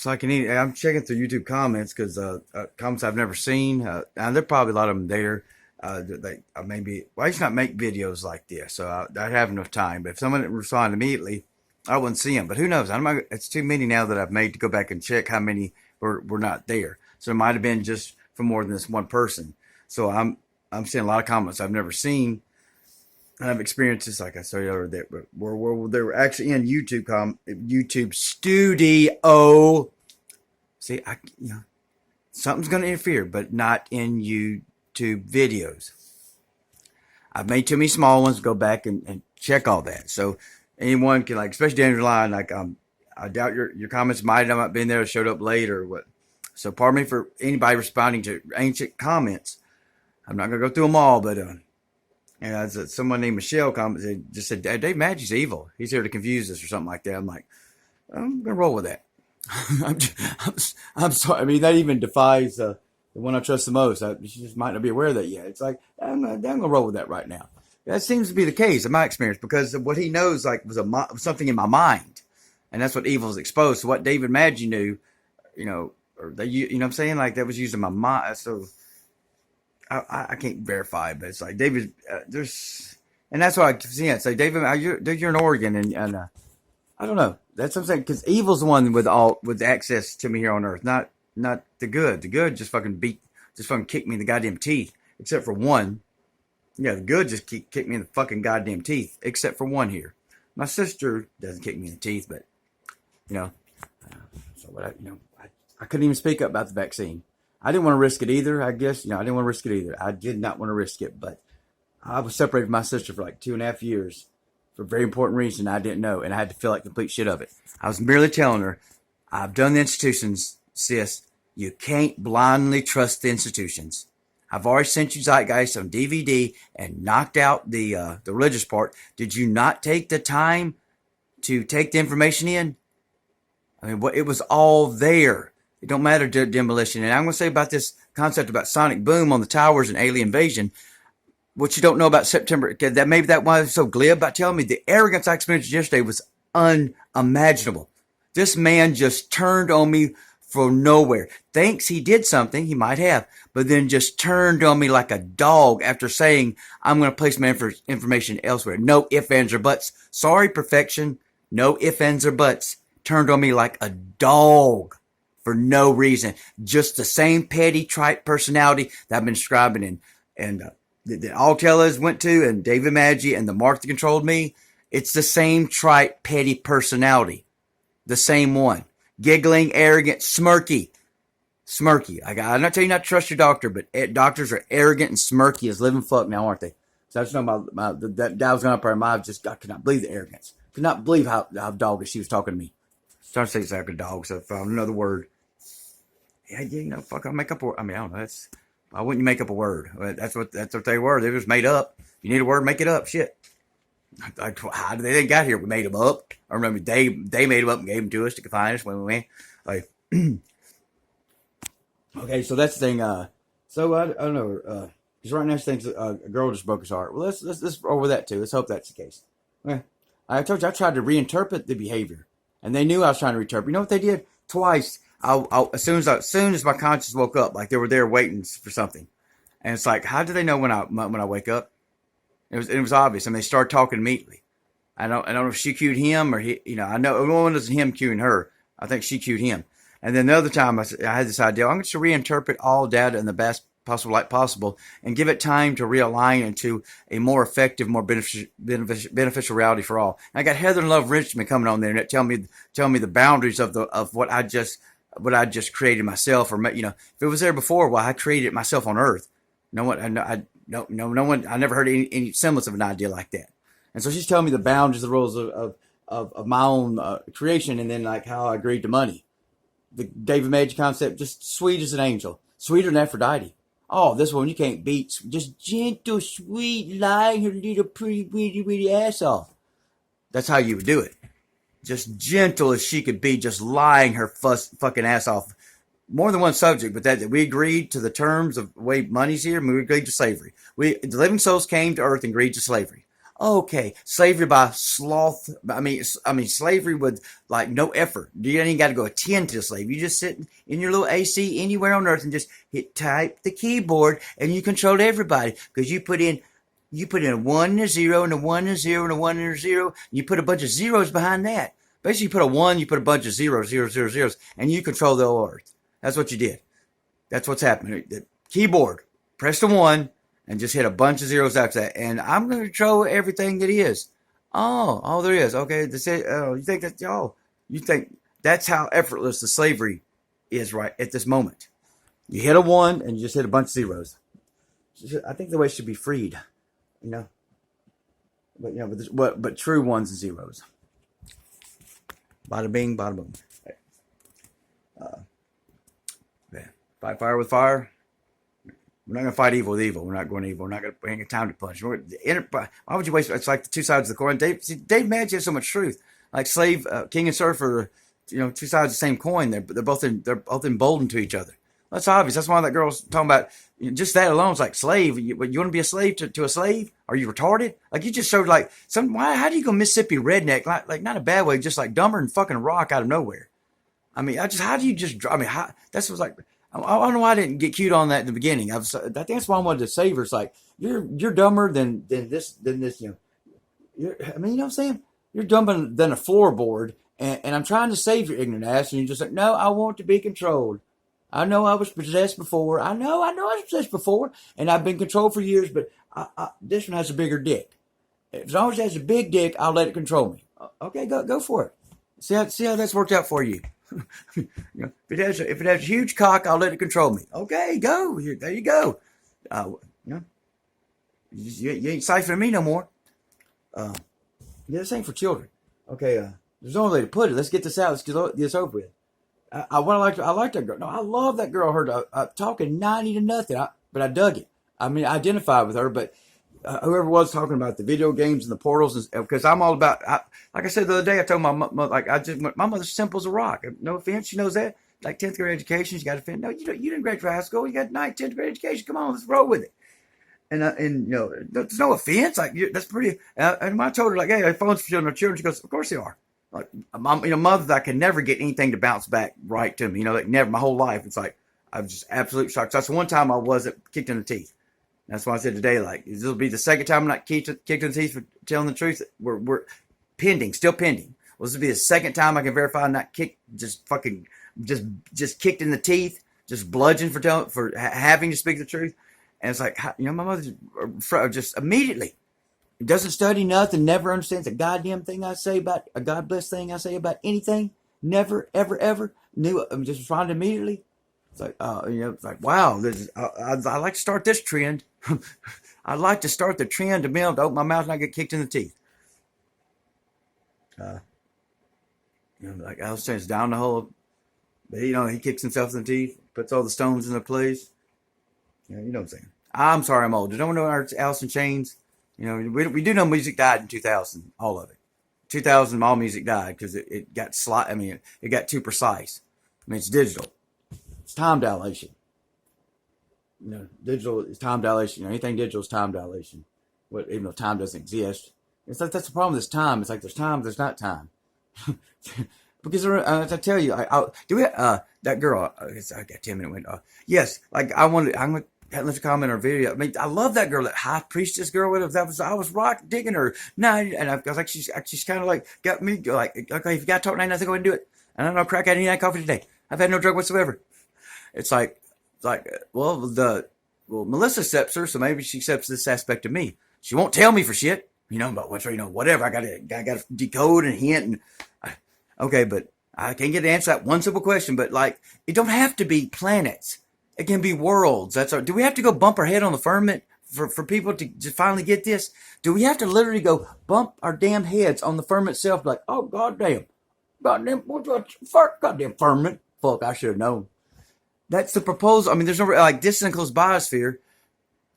So I can eat. I'm checking through YouTube comments because comments I've never seen. And there are probably a lot of them there. They maybe well, I used to not make videos like this, so I'd have enough time. But if someone didn't respond immediately, I wouldn't see them. But who knows? I'm not, it's too many now that I've made to go back and check how many were not there. So it might have been just for more than this one person. So I'm seeing a lot of comments I've never seen. I've experienced this, like I said earlier, that where they were actually in YouTube Studio. See, something's going to interfere, but not in YouTube videos. I've made too many small ones. Go back and check all that. So anyone can, like, especially Daniel Line, like I doubt your comments might have not been there, or showed up late or what. So pardon me for anybody responding to ancient comments. I'm not going to go through them all, but someone named Michelle commented, just said, Dave Maggie's evil. He's here to confuse us or something like that. I'm like, I'm going to roll with that. I'm sorry. I mean, that even defies the one I trust the most. She just might not be aware of that yet. It's like, I'm going to roll with that right now. That seems to be the case in my experience, because of what he knows, like, was something in my mind. And that's what evil is exposed. So what David Maggi knew, or you know what I'm saying? Like, that was using my mind. So I can't verify, but it's like David, and that's why I see it. It's like, David, you're in Oregon, and I don't know. That's what I'm saying, because evil's the one with access to me here on earth, not the good. The good just fucking kicked me in the goddamn teeth, except for one. Yeah, the good just kicked me in the fucking goddamn teeth, except for one here. My sister doesn't kick me in the teeth, but so what I couldn't even speak up about the vaccine. I didn't want to risk it either, I guess. I didn't want to risk it either. I did not want to risk it, but I was separated from my sister for like 2.5 years for a very important reason I didn't know, and I had to feel like complete shit of it. I was merely telling her, I've done the institutions, sis. You can't blindly trust the institutions. I've already sent you Zeitgeist on DVD and knocked out the religious part. Did you not take the time to take the information in? I mean, it was all there. It don't matter, demolition. And I'm going to say about this concept about sonic boom on the towers and alien invasion, what you don't know about September, maybe that why I was so glib about telling me the arrogance I experienced yesterday was unimaginable. This man just turned on me from nowhere. Thinks he did something, he might have, but then just turned on me like a dog after saying, I'm going to place my information elsewhere. No ifs, ands, or buts. Sorry, perfection. No ifs, ands, or buts. Turned on me like a dog. For no reason. Just the same petty, trite personality that I've been describing and that all Tellas went to, and David Maggi and the Mark that controlled me. It's the same trite, petty personality. The same one. Giggling, arrogant, smirky. Smirky. I'm not telling you not to trust your doctor, but doctors are arrogant and smirky as living fuck now, aren't they? So I just know that was going up our mind. I could not believe the arrogance. Could not believe how doggish she was talking to me. Trying to say it's like a dog, so I found another word. Yeah, fuck, I'll make up a word. I mean, I don't know. Why wouldn't you make up a word? That's what they were. They were just made up. You need a word, make it up. Shit. How did they get here? We made them up. I remember they made them up and gave them to us to confine us when we went. Like, okay, so that's the thing. So I don't know. Because right now she thinks a girl just broke his heart. Well, let's roll with that too. Let's hope that's the case. Okay. I told you I tried to reinterpret the behavior. And they knew I was trying to reinterpret. You know what they did? Twice. As soon as my conscience woke up, like they were there waiting for something. And it's like, how do they know when I wake up? It was obvious. I mean, they started talking immediately. I don't know if she cued him or he. I know one wasn't him cuing her. I think she cued him. And then the other time I had this idea. I'm going to reinterpret all data in the best possible light possible and give it time to realign into a more effective, more beneficial reality for all. And I got Heather and Love Richmond coming on there and telling me the boundaries of what I just created myself, or if it was there before, well, I created it myself on Earth. No one, no one. I never heard any semblance of an idea like that. And so she's telling me the boundaries, the rules of my own creation, and then like how I agreed to money. The David Maggi concept, just sweet as an angel, sweeter than Aphrodite. Oh, this one you can't beat. Just gentle, sweet, lying her little pretty, witty ass off. That's how you would do it. Just gentle as she could be, just lying her fucking ass off. More than one subject, but that we agreed to the terms of the way money's here, and we agreed to slavery. The living souls came to earth and agreed to slavery. Okay, slavery by sloth. I mean, slavery with like no effort. You ain't got to go attend to the slave. You just sit in your little AC anywhere on earth and just hit type the keyboard, and you control everybody because you put in a one and a zero and a one and a zero and a one and a zero. And you put a bunch of zeros behind that. Basically, you put a one, you put a bunch of zeros, zeros, and you control the whole earth. That's what you did. That's what's happening. The keyboard, press the one, and just hit a bunch of zeros after that. And I'm going to control everything that is. Oh, there is. Okay, that's it. Oh, you think that's how effortless the slavery is right at this moment. You hit a one, and you just hit a bunch of zeros. I think the way it should be freed, you know. But true ones and zeros. Bada bing, bada boom. Yeah. Fight fire with fire. We're not going to fight evil with evil. We're not going evil. We're not going to hang a time to punch. Why would you waste? It's like the two sides of the coin. Dave Madge has so much truth. Like slave, king and serf are, two sides of the same coin. They're both emboldened to each other. That's obvious. That's why that girl's talking about just that alone. It's like slave. You want to be a slave to a slave? Are you retarded? Like you just showed like how do you go Mississippi redneck? Like not a bad way, just like dumber than fucking rock out of nowhere. I mean, how do you just? I mean, that's what's like. I don't know why I didn't get cute on that in the beginning. I think that's why I wanted to save her. It's like you're dumber than this. You know, I mean, you know what I'm saying? You're dumber than a floorboard, and I'm trying to save your ignorant ass, and you're just like, no, I want to be controlled. I know I was possessed before. I know I was possessed before, and I've been controlled for years. But this one has a bigger dick. As long as it has a big dick, I'll let it control me. Okay, go for it. See how that's worked out for you. If it has a huge cock, I'll let it control me. Okay, go. There you go. You ain't siphoning me no more. This ain't for children. Okay, there's no way to put it. Let's get this out. Let's get this over with. I like that girl. No, I love that girl. I heard talking 90 to nothing, but I dug it. I mean, I identified with her, but whoever was talking about the video games and the portals, because I'm all about. Like I said the other day, I told my mother, my mother's simple as a rock. No offense, she knows that. Like 10th grade education, she got to no, you didn't graduate high school. You got 9th, 10th grade education. Come on, let's roll with it. And there's no offense. Like that's pretty. And I told her like, hey, phones for children. She goes, of course they are. Like, mothers, I can never get anything to bounce back right to me. Like never, my whole life. It's like I was just absolutely shocked. That's the one time I wasn't kicked in the teeth. That's why I said today, like this will be the second time I'm not kicked in the teeth for telling the truth. We're still pending. Well, this will be the second time I can verify I'm not kicked, just kicked in the teeth, just bludgeoned for having to speak the truth. And it's like, my mother just immediately doesn't study nothing, never understands a goddamn thing I say about a God bless thing I say about anything. Never, ever, ever knew. Just responded immediately. It's like, it's like, wow, I like to start this trend. I'd like to start the trend to be able to open my mouth and not get kicked in the teeth. Like Alice Chains down the hole. He kicks himself in the teeth, puts all the stones in their place. You know what I'm saying. I'm sorry I'm old. Does no one know Alice in Chains? We do know music died in 2000, all of it. 2000, all music died because it got it got too precise. It's digital. It's time dilation. Digital is time dilation. Anything digital is time dilation. Even though time doesn't exist. It's like that's the problem with this time. It's like there's time, there's not time. Because as I tell you, that girl. I got 10-minute window. Yes, like I'm gonna let you comment on her video. I mean, I love that girl, that high priestess girl. I was rock digging her. No, and I was like, she's kind of like got me like, okay, if you got to talk tonight, nothing, go ahead and do it. I don't know, crack out any night coffee today. I've had no drug whatsoever. It's like, Melissa accepts her, so maybe she accepts this aspect of me. She won't tell me for shit, about what's, whatever. I gotta decode and hint and, okay, but I can't get to answer that one simple question. But like, it don't have to be planets. It can be worlds. Do we have to go bump our head on the firmament for people to finally get this? Do we have to literally go bump our damn heads on the firmament itself? Like, oh, goddamn, goddamn firmament. Fuck, I should have known. That's the proposal. I mean, there's no like distant enclosed biosphere.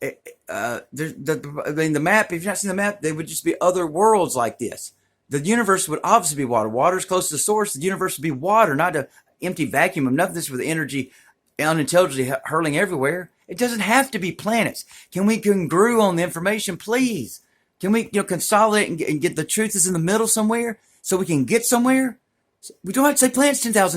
The map. If you've not seen the map, they would just be other worlds like this. The universe would obviously be water. Water is close to the source. The universe would be water, not an empty vacuum of nothingness with energy unintelligently hurling everywhere. It doesn't have to be planets. Can we congru on the information, please? Can we, consolidate and get the truth is in the middle somewhere so we can get somewhere? We don't have to say plants 10,000